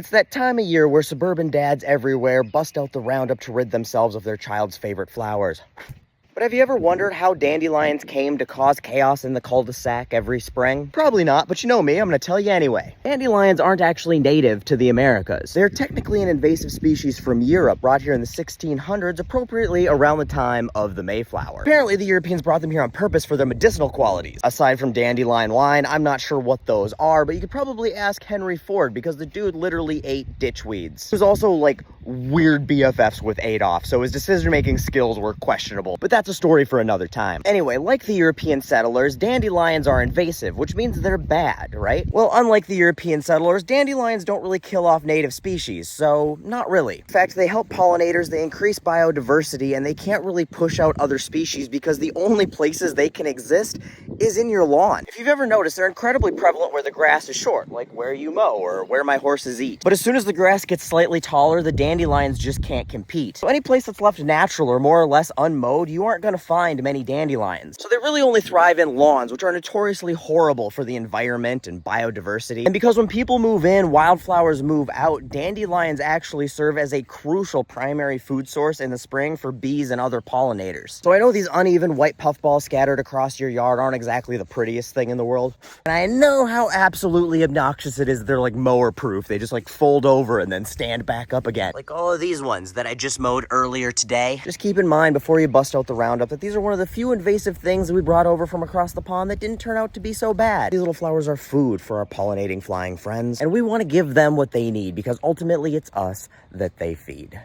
It's that time of year where suburban dads everywhere bust out the Roundup to rid themselves of their child's favorite flowers. But have you ever wondered how dandelions came to cause chaos in the cul-de-sac every spring? Probably not, but you know me, I'm gonna tell you anyway. Dandelions aren't actually native to the Americas. They're technically an invasive species from Europe, brought here in the 1600s, appropriately around the time of the Mayflower. Apparently, the Europeans brought them here on purpose for their medicinal qualities. Aside from dandelion wine, I'm not sure what those are, but you could probably ask Henry Ford, because the dude literally ate ditchweeds. He was also, like, weird BFFs with Adolf, so his decision-making skills were questionable. But that's a story for another time. Anyway, like the European settlers, dandelions are invasive, which means they're bad, right? Well, unlike the European settlers, dandelions don't really kill off native species, so not really. In fact, they help pollinators, they increase biodiversity, and they can't really push out other species because the only places they can exist is in your lawn. If you've ever noticed, they're incredibly prevalent where the grass is short, like where you mow or where my horses eat. But as soon as the grass gets slightly taller, the dandelions just can't compete. So any place that's left natural or more or less unmowed, you aren't going to find many dandelions. So they really only thrive in lawns, which are notoriously horrible for the environment and biodiversity. And because when people move in, wildflowers move out, dandelions actually serve as a crucial primary food source in the spring for bees and other pollinators. So I know these uneven white puffballs scattered across your yard aren't exactly the prettiest thing in the world. And I know how absolutely obnoxious it is that they're like mower proof. They just like fold over and then stand back up again. Like all of these ones that I just mowed earlier today. Just keep in mind before you bust out the Roundup that these are one of the few invasive things that we brought over from across the pond that didn't turn out to be so bad. These little flowers are food for our pollinating flying friends, and we want to give them what they need because ultimately it's us that they feed.